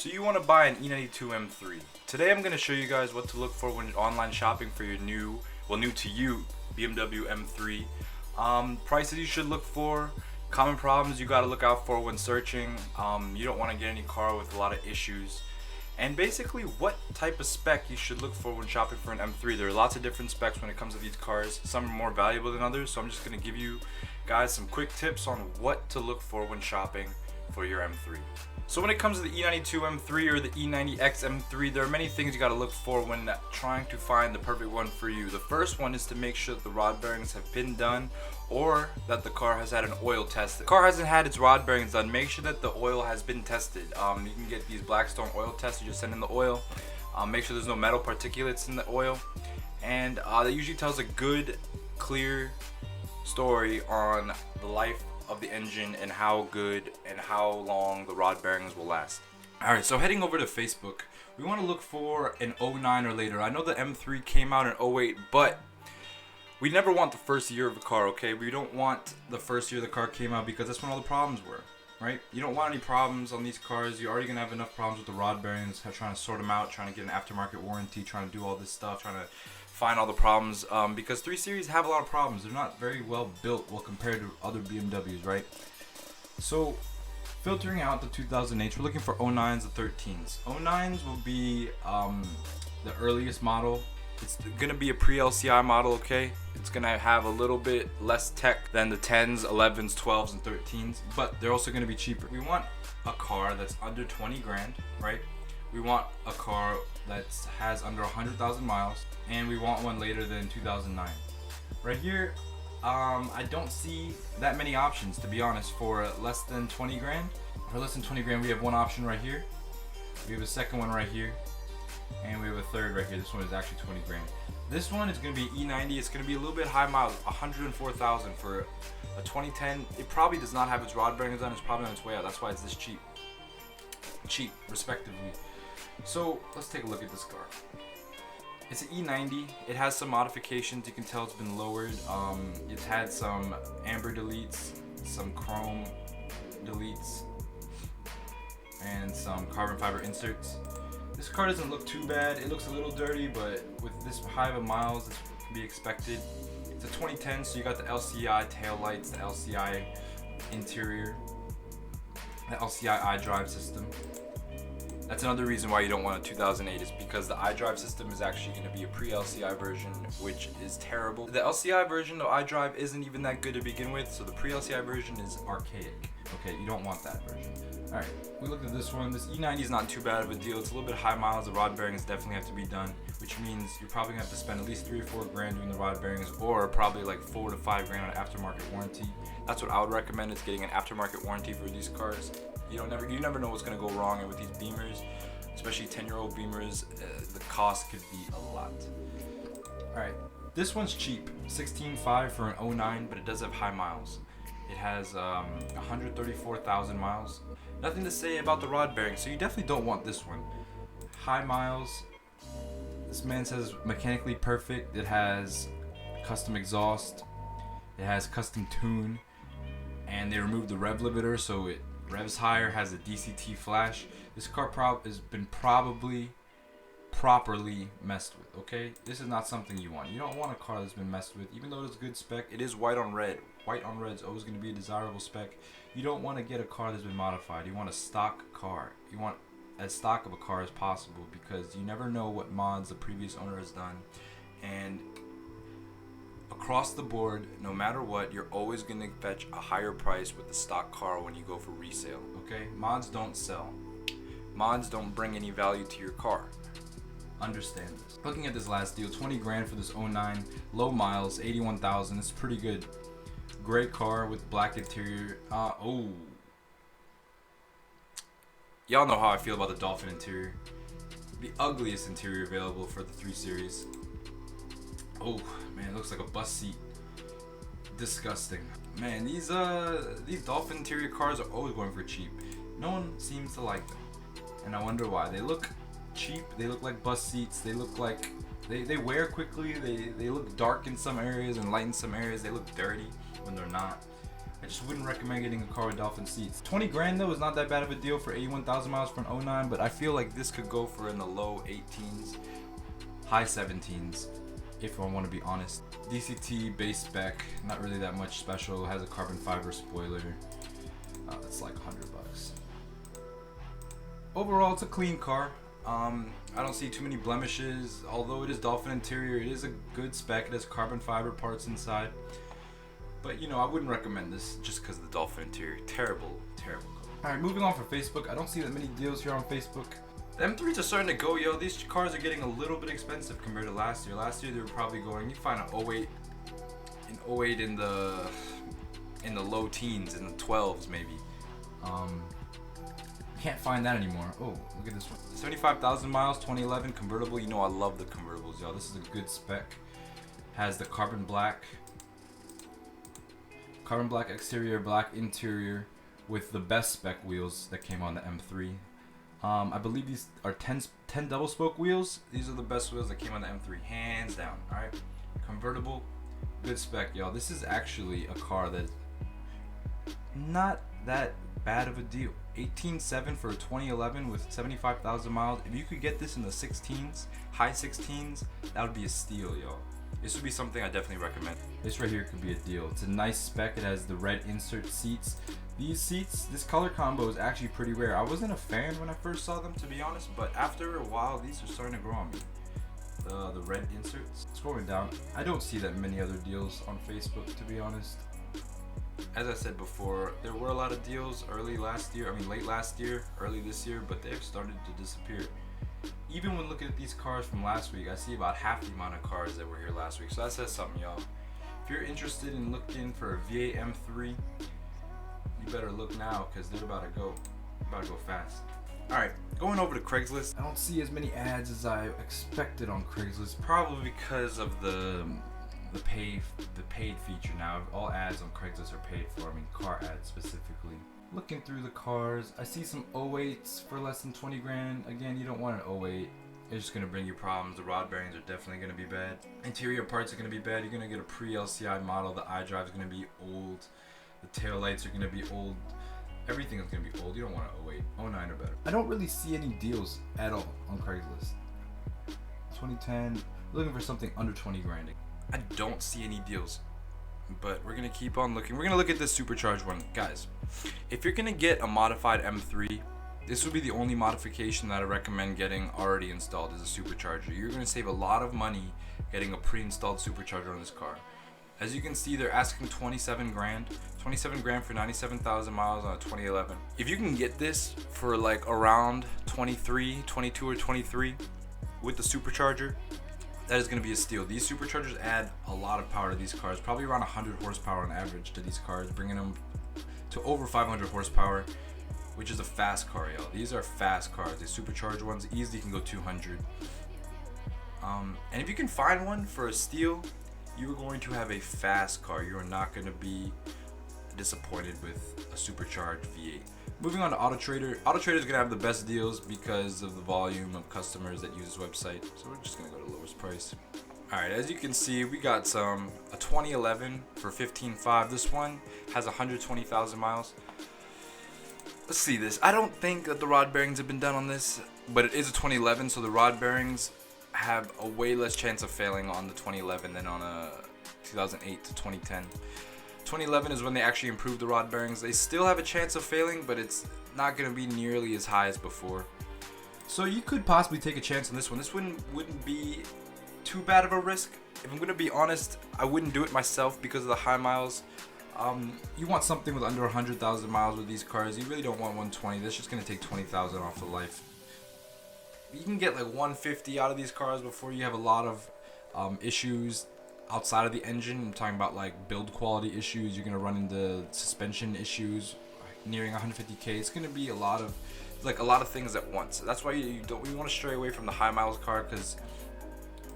So you want to buy an E92 M3. Today I'm going to show you guys what to look for when online shopping for your new to you BMW M3. Prices you should look for, common problems you got to look out for when searching. You don't want to get any car with a lot of issues. And basically what type of spec you should look for when shopping for an M3. There are lots of different specs when it comes to these cars. Some are more valuable than others, so I'm just going to give you guys some quick tips on what to look for when shopping for your M3. So when it comes to the E92 M3 or the E90X M3, there are many things you got to look for when trying to find the perfect one for you. The first one is to make sure that the rod bearings have been done or that the car has had an oil test. If the car hasn't had its rod bearings done, make sure that the oil has been tested. You can get these Blackstone oil tests. You just send in the oil. Make sure there's no metal particulates in the oil. And that usually tells a good, clear story on the life of the engine and how good and how long the rod bearings will last. Alright, so heading over to Facebook, we want to look for an 09 or later. I know the M3 came out in 08, but we never want the first year of the car, okay? We don't want the first year the car came out because that's when all the problems were, right? You don't want any problems on these cars. You're already going to have enough problems with the rod bearings, trying to sort them out, trying to get an aftermarket warranty, trying to do all this stuff, trying to find all the problems, because 3 Series have a lot of problems. They're not very well built compared to other BMWs, right? So filtering out the 2008s, we're looking for 09s and 13s. 09s will be the earliest model. It's gonna be a pre-LCI model, okay? It's gonna have a little bit less tech than the 10s, 11s, 12s, and 13s, but they're also gonna be cheaper. We want a car that's under 20 grand, right? We want a car that has under 100,000 miles, and we want one later than 2009. Right here, I don't see that many options, to be honest, for less than 20 grand. For less than 20 grand, we have one option right here. We have a second one right here, and we have a third right here. This one is actually 20 grand. This one is going to be E90. It's going to be a little bit high miles, 104,000 for a 2010. It probably does not have its rod bearings on. It's probably on its way out. That's why it's this cheap, respectively. So let's take a look at this car. It's an E90. It has some modifications. You can tell it's been lowered. It's had some amber deletes, some chrome deletes, and some carbon fiber inserts. This car doesn't look too bad. It looks a little dirty, but with this high of miles, this can be expected. It's a 2010, so you got the LCI tail lights, the LCI interior, the LCI iDrive system. That's another reason why you don't want a 2008 is because the iDrive system is actually going to be a pre-LCI version, which is terrible. The LCI version of iDrive isn't even that good to begin with, so the pre-LCI version is archaic. Okay, you don't want that version. Alright, we looked at this one. This E90 is not too bad of a deal. It's a little bit high miles. The rod bearings definitely have to be done, which means you're probably going to have to spend at least 3 or 4 grand doing the rod bearings, or probably like 4 to 5 grand on an aftermarket warranty. That's what I would recommend, is getting an aftermarket warranty for these cars. You never know what's going to go wrong, and with these Beamers, especially 10-year-old Beamers, the cost could be a lot. Alright, this one's cheap, $16,500 for an 09, but it does have high miles. It has 134,000 miles. Nothing to say about the rod bearing, so you definitely don't want this one. High miles. This man says mechanically perfect. It has custom exhaust. It has custom tune, and they removed the rev limiter, so it revs higher. Has a DCT flash. This car has been probably properly messed with. Okay, this is not something you want. You don't want a car that's been messed with. Even though it's a good spec, it is white on red. White on red is always going to be a desirable spec. You don't want to get a car that's been modified. You want a stock car. You want as stock of a car as possible, because you never know what mods the previous owner has done. And across the board, no matter what, you're always going to fetch a higher price with the stock car when you go for resale. Okay, mods don't sell. Mods don't bring any value to your car. Understand this. Looking at this last deal, 20 grand for this 09, low miles, 81,000. It's pretty good. Great car with black interior. Y'all know how I feel about the Dolphin interior. The ugliest interior available for the 3 Series. Oh man, it looks like a bus seat. Disgusting. Man, these Dolphin interior cars are always going for cheap. No one seems to like them, and I wonder why. They look cheap. They look like bus seats. They look like they wear quickly. They look dark in some areas and light in some areas. They look dirty when they're not. I just wouldn't recommend getting a car with dolphin seats. 20 grand though is not that bad of a deal for 81,000 miles for an 09, but I feel like this could go for in the low 18s, high 17s, if I want to be honest. DCT base spec, not really that much special. Has a carbon fiber spoiler. It's like $100. Overall, it's a clean car. I don't see too many blemishes. Although it is dolphin interior, it is a good spec. It has carbon fiber parts inside. But you know, I wouldn't recommend this just because of the dolphin interior. Terrible, terrible car. Alright, moving on for Facebook. I don't see that many deals here on Facebook. The M3s are starting to go, yo. These cars are getting a little bit expensive compared to last year. Last year they were probably going, you find an 08 in the low teens, in the 12s maybe. Can't find that anymore. Oh, look at this one. 75,000 miles, 2011 convertible. You know I love the convertibles, y'all. This is a good spec. Has the carbon black exterior, black interior, with the best spec wheels that came on the M3. I believe these are 10 double spoke wheels. These are the best wheels that came on the M3, hands down. All right, convertible, good spec, y'all. This is actually a car that's not that bad of a deal. 18.7 for a 2011 with 75,000 miles. If you could get this in the 16s, high 16s, that would be a steal, y'all. This would be something I definitely recommend. This right here could be a deal. It's a nice spec. It has the red insert seats. These seats, this color combo is actually pretty rare. I wasn't a fan when I first saw them, to be honest, but after a while, these are starting to grow on me. The red inserts. Scrolling down, I don't see that many other deals on Facebook, to be honest. As I said before, there were a lot of deals late last year, early this year, but they've started to disappear. Even when looking at these cars from last week, I see about half the amount of cars that were here last week. So that says something, y'all. If you're interested in looking for a V8 M3, you better look now, because they're about to go fast. Alright, going over to Craigslist. I don't see as many ads as I expected on Craigslist, probably because of the paid feature now. All ads on Craigslist are paid for. I mean, car ads specifically. Looking through the cars, I see some 08s for less than 20 grand. Again, you don't want an 08. It's just gonna bring you problems. The rod bearings are definitely gonna be bad. Interior parts are gonna be bad. You're gonna get a pre-LCI model. The iDrive is gonna be old. The tail lights are gonna be old. Everything is gonna be old. You don't want an 08. 09 or better. I don't really see any deals at all on Craigslist. 2010, looking for something under 20 grand. I don't see any deals, but we're gonna keep on looking. We're gonna look at this supercharged one. Guys, if you're gonna get a modified M3, this would be the only modification that I recommend getting already installed as a supercharger. You're gonna save a lot of money getting a pre-installed supercharger on this car. As you can see, they're asking 27 grand. 27 grand for 97,000 miles on a 2011. If you can get this for like around 23, 22 or 23 with the supercharger, that is going to be a steal. These superchargers add a lot of power to these cars, probably around 100 horsepower on average to these cars, bringing them to over 500 horsepower, which is a fast car, y'all. These are fast cars. These supercharged ones easily can go 200. And if you can find one for a steal, you are going to have a fast car. You are not going to be disappointed with a supercharged V8. Moving on to AutoTrader. AutoTrader is going to have the best deals because of the volume of customers that use this website. So we're just going to go to the lowest price. Alright, as you can see, we got a 2011 for 15.5. This one has 120,000 miles. Let's see this. I don't think that the rod bearings have been done on this, but it is a 2011, so the rod bearings have a way less chance of failing on the 2011 than on a 2008 to 2010. 2011 is when they actually improved the rod bearings. They still have a chance of failing, but it's not going to be nearly as high as before. So you could possibly take a chance on this one. This one wouldn't be too bad of a risk. If I'm going to be honest, I wouldn't do it myself because of the high miles. You want something with under 100,000 miles with these cars. You really don't want 120. That's just going to take 20,000 off the life. You can get like 150 out of these cars before you have a lot of issues outside of the engine. I'm talking about like build quality issues. You're gonna run into suspension issues nearing 150k. It's gonna be a lot of things at once. That's why you want to stray away from the high miles car, because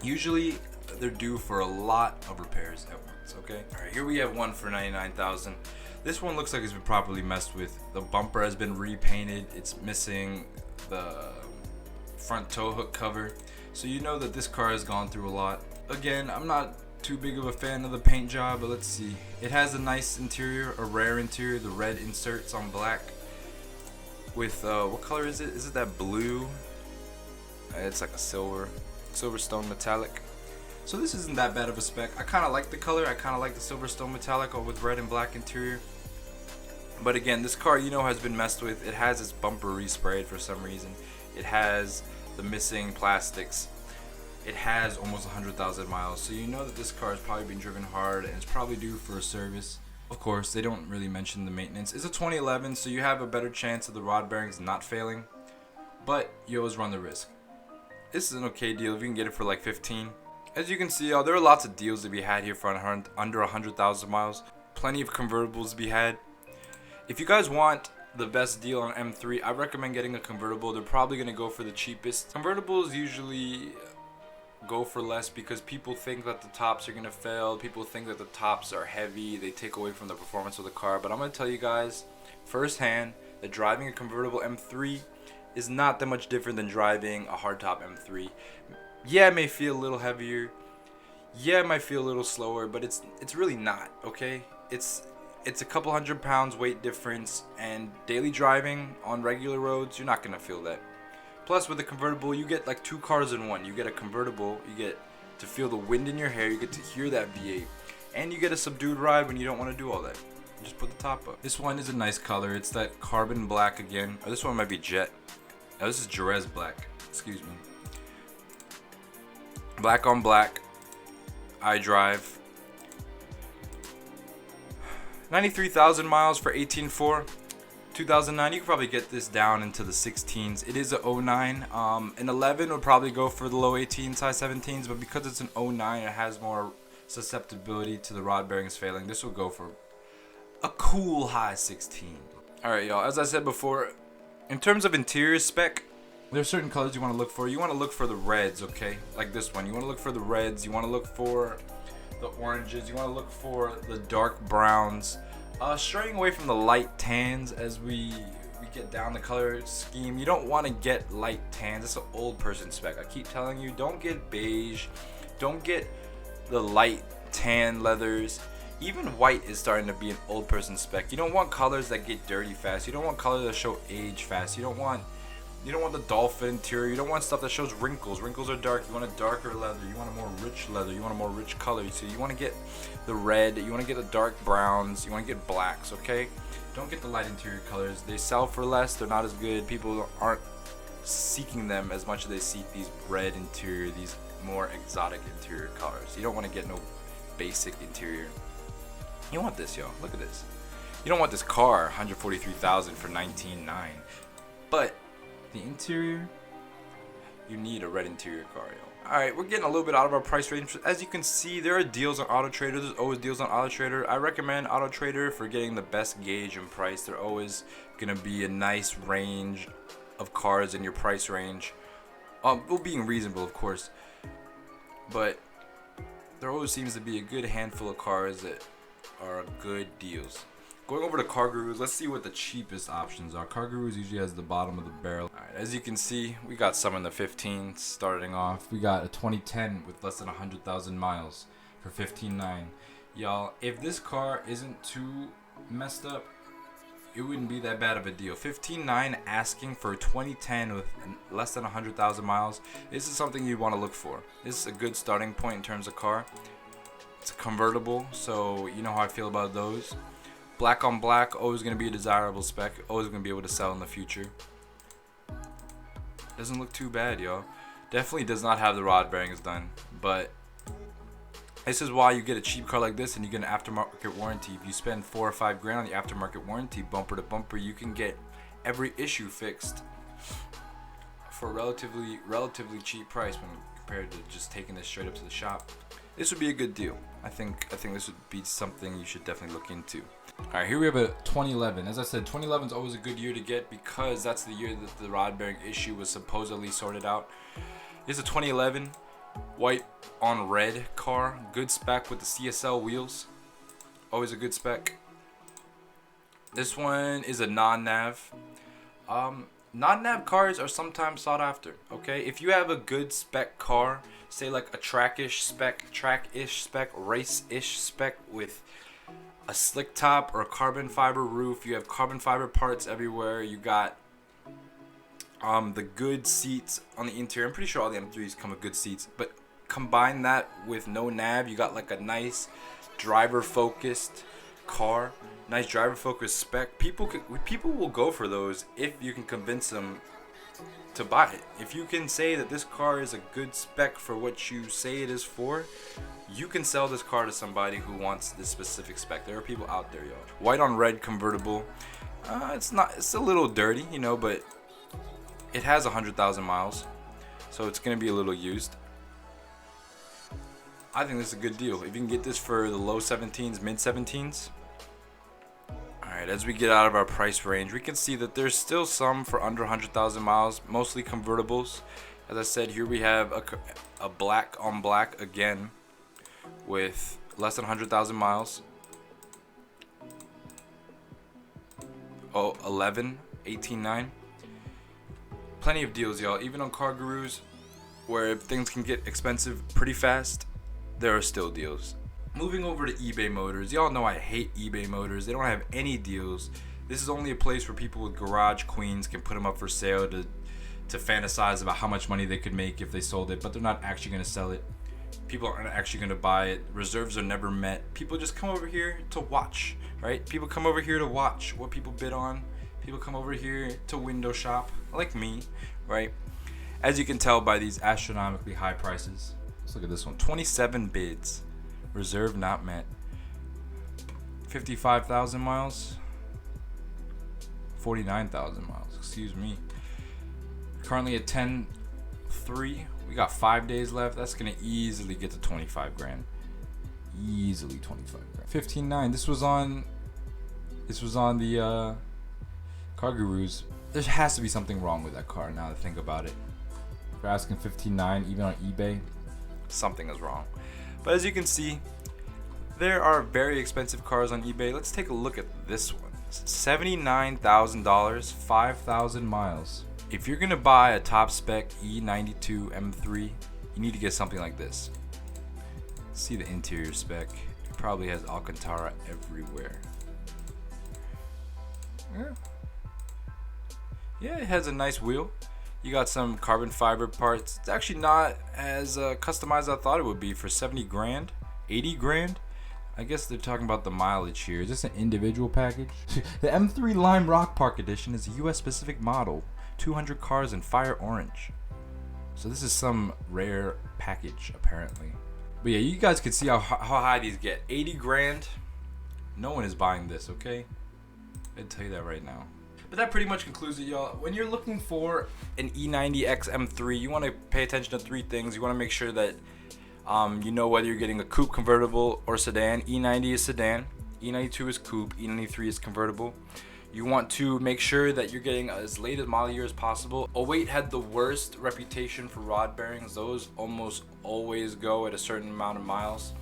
usually they're due for a lot of repairs at once. Okay. All right. Here we have one for 99,000. This one looks like it's been properly messed with. The bumper has been repainted. It's missing the front tow hook cover. So you know that this car has gone through a lot. Again, I'm not too big of a fan of the paint job, but let's see. It has a nice interior, a rare interior. The red inserts on black with what color is it? Is it that blue? It's like a silver stone metallic. So this isn't that bad of a spec. I kind of like the color. I kind of like the silver stone metallic with red and black interior. But again, this car, you know, has been messed with. It has its bumper resprayed for some reason. It has the missing plastics. It has almost 100,000 miles. So you know that this car has probably been driven hard and it's probably due for a service. Of course, they don't really mention the maintenance. It's a 2011, so you have a better chance of the rod bearings not failing. But you always run the risk. This is an okay deal if you can get it for like 15. As you can see, there are lots of deals to be had here for under 100,000 miles. Plenty of convertibles to be had. If you guys want the best deal on M3, I recommend getting a convertible. They're probably going to go for the cheapest. Convertibles usually go for less because people think that the tops are going to fail. People think that the tops are heavy. They take away from the performance of the car. But I'm going to tell you guys firsthand that driving a convertible M3 is not that much different than driving a hardtop M3. Yeah, it may feel a little heavier. Yeah, it might feel a little slower, but it's really not, okay? It's a couple 100 pounds weight difference, and daily driving on regular roads, you're not gonna feel that. Plus, with a convertible, you get like 2 cars in one. You get a convertible, you get to feel the wind in your hair, you get to hear that V8, and you get a subdued ride when you don't want to do all that. Just put the top up. This one is a nice color. It's that carbon black again. Or this one might be jet. Now this is Jerez black. Excuse me. Black on black. iDrive. 93,000 miles for 18.4. 2009. You could probably get this down into the 16s. It is a 09. An 11 would probably go for the low 18s, high 17s, but because it's an 09, it has more susceptibility to the rod bearings failing. This will go for a cool high 16. Alright, y'all. As I said before, in terms of interior spec, there are certain colors you want to look for. You want to look for the reds, okay? Like this one. You want to look for the reds. You want to look for the oranges. You want to look for the dark browns. Straying away from the light tans as we get down the color scheme. You don't want to get light tans. It's an old person spec. I keep telling you, don't get beige. Don't get the light tan leathers. Even white is starting to be an old person spec. You don't want colors that get dirty fast. You don't want colors that show age fast. You don't want the dolphin interior. You don't want stuff that shows wrinkles. Wrinkles are dark. You want a darker leather. You want a more rich leather. You want a more rich color. So you want to get the red. You want to get the dark browns. You want to get blacks, okay? Don't get the light interior colors. They sell for less. They're not as good. People aren't seeking them as much as they seek these red interior, these more exotic interior colors. You don't want to get no basic interior. You want this, yo. Look at this. You don't want this car, 143,000 for 19.9. But the interior, you need a red interior car, yo. Alright, we're getting a little bit out of our price range. As you can see, there are deals on AutoTrader. There's always deals on AutoTrader. I recommend AutoTrader for getting the best gauge in price. They're always gonna be a nice range of cars in your price range. Well, being reasonable, of course. But there always seems to be a good handful of cars that are good deals. Going over to Car Gurus, let's see what the cheapest options are. Car Gurus usually has the bottom of the barrel. Alright, as you can see, we got some in the 15s starting off. We got a 2010 with less than 100,000 miles for 15.9. Y'all, if this car isn't too messed up, it wouldn't be that bad of a deal. 15.9 asking for 2010 with less than 100,000 miles. This is something you want to look for. This is a good starting point in terms of car. It's a convertible, so you know how I feel about those. Black on black, always going to be a desirable spec. Always going to be able to sell in the future. Doesn't look too bad, y'all. Definitely does not have the rod bearings done, but this is why you get a cheap car like this and you get an aftermarket warranty. If you spend $4 or $5 grand on the aftermarket warranty, bumper to bumper, you can get every issue fixed for a relatively cheap price when compared to just taking this straight up to the shop. This would be a good deal. I think this would be something you should definitely look into. Alright, here we have a 2011. As I said, 2011 is always a good year to get because that's the year that the rod bearing issue was supposedly sorted out. It's a 2011 white on red car. Good spec with the CSL wheels. Always a good spec. This one is a non-nav. Non-nav cars are sometimes sought after, okay? If you have a good spec car, say like a track-ish spec, race-ish spec with a slick top or a carbon fiber roof, you have carbon fiber parts everywhere, you got the good seats on the interior. I'm pretty sure all the M3s come with good seats, but combine that with no nav, you got like a nice driver-focused car. Nice driver focused spec. People will go for those if you can convince them to buy it. If you can say that this car is a good spec for what you say it is for, you can sell this car to somebody who wants this specific spec. There are people out there, yo. White on red convertible. It's a little dirty, you know, but it has 100,000 miles, so it's gonna be a little used. I think this is a good deal. If you can get this for the low 17s, mid 17s. Alright, as we get out of our price range, we can see that there's still some for under 100,000 miles, mostly convertibles. As I said, here we have a black on black again with less than 100,000 miles. Oh, 11, 18.9. Plenty of deals, y'all. Even on Car Gurus, where things can get expensive pretty fast, there are still deals. Moving over to eBay Motors. Y'all know I hate eBay Motors. They don't have any deals. This is only a place where people with garage queens can put them up for sale to fantasize about how much money they could make if they sold it, but they're not actually going to sell it. People aren't actually going to buy it. Reserves are never met. People just come over here to watch, right? People come over here to watch what people bid on. People come over here to window shop, like me, right? As you can tell by these astronomically high prices. Let's look at this one. 27 bids. Reserve not met. 55,000 miles. 49,000 miles. Excuse me. Currently at 10.3. We got 5 days left. That's gonna easily get to 25 grand. Easily 25 grand. 15.9. This was on the Car Gurus. There has to be something wrong with that car now to think about it. If you're asking 15.9 even on eBay, something is wrong. But as you can see, there are very expensive cars on eBay. Let's take a look at this one. $79,000, 5,000 miles. If you're gonna buy a top spec E92 M3, you need to get something like this. See the interior spec. It probably has Alcantara everywhere. Yeah, it has a nice wheel. You got some carbon fiber parts. It's actually not as customized as I thought it would be for 70 grand, 80 grand. I guess they're talking about the mileage here. Is this an individual package? The M3 Lime Rock Park Edition is a US specific model. 200 cars in fire orange. So this is some rare package apparently. But yeah, you guys can see how high these get. 80 grand. No one is buying this, okay? I'd tell you that right now. But that pretty much concludes it, y'all. When you're looking for an E90X M3, you want to pay attention to three things. You want to make sure that you know whether you're getting a coupe, convertible, or sedan. E90 is sedan, E92 is coupe, E93 is convertible. You want to make sure that you're getting as late as model year as possible. 08 had the worst reputation for rod bearings. Those almost always go at a certain amount of miles.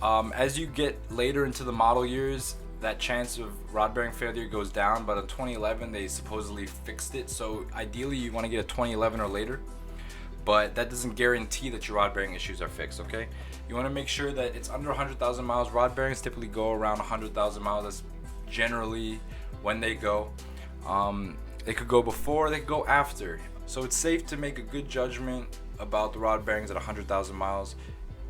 As you get later into the model years, that chance of rod bearing failure goes down, but in 2011 they supposedly fixed it, so ideally you want to get a 2011 or later, but that doesn't guarantee that your rod bearing issues are fixed, okay? You want to make sure that it's under 100,000 miles. Rod bearings typically go around 100,000 miles. That's generally when they go. They could go before, they could go after, so it's safe to make a good judgment about the rod bearings at 100,000 miles.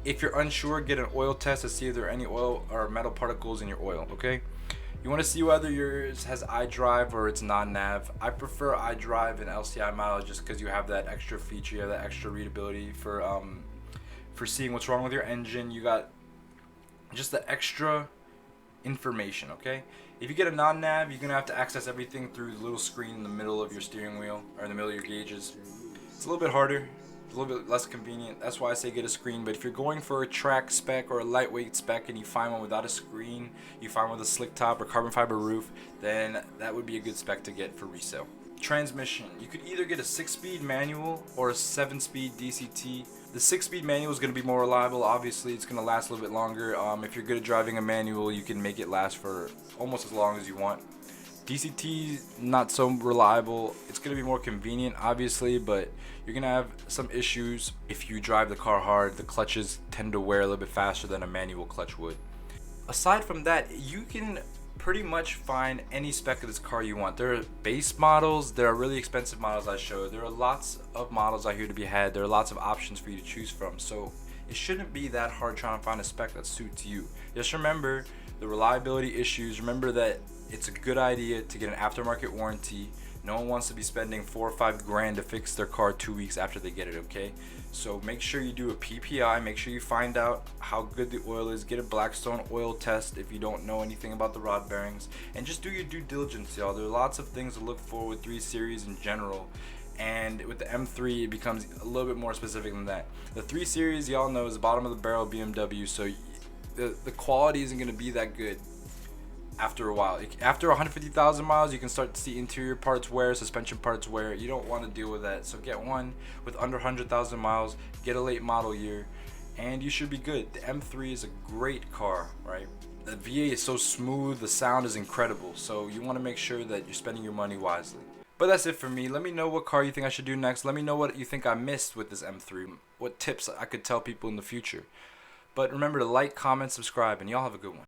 If you're unsure, get an oil test to see if there are any oil or metal particles in your oil, okay? You want to see whether yours has iDrive or it's non-nav. I prefer iDrive and LCI model just because you have that extra feature, you have that extra readability for seeing what's wrong with your engine. You got just the extra information, okay? If you get a non-nav, you're going to have to access everything through the little screen in the middle of your steering wheel or in the middle of your gauges. It's a little bit harder. A little bit less convenient. That's why I say get a screen. But if you're going for a track spec or a lightweight spec and you find one without a screen, you find one with a slick top or carbon fiber roof, then that would be a good spec to get for resale. Transmission. You could either get a 6-speed manual or a 7-speed DCT. The 6-speed manual is going to be more reliable. Obviously, it's going to last a little bit longer. If you're good at driving a manual, you can make it last for almost as long as you want. DCT not so reliable. It's gonna be more convenient, obviously, but you're gonna have some issues if you drive the car hard. The clutches tend to wear a little bit faster than a manual clutch would. Aside from that, you can pretty much find any spec of this car you want. There are base models, there are really expensive models I showed. There are lots of models out here to be had. There are lots of options for you to choose from. So it shouldn't be that hard trying to find a spec that suits you. Just remember the reliability issues. Remember that it's a good idea to get an aftermarket warranty. No one wants to be spending 4 or 5 grand to fix their car 2 weeks after they get it, okay? So make sure you do a PPI, make sure you find out how good the oil is, get a Blackstone oil test if you don't know anything about the rod bearings, and just do your due diligence, y'all. There are lots of things to look for with 3 Series in general, and with the M3 it becomes a little bit more specific than that. The 3 Series, y'all know, is the bottom of the barrel BMW, so the quality isn't going to be that good after a while. After 150,000 miles, you can start to see interior parts wear, suspension parts wear. You don't want to deal with that, so get one with under 100,000 miles, get a late model year, and you should be good. The M3 is a great car, right? The VA is so smooth, the sound is incredible, so you want to make sure that you're spending your money wisely. But that's it for me. Let me know what car you think I should do next. Let me know what you think I missed with this M3, what tips I could tell people in the future. But remember to like, comment, subscribe, and y'all have a good one.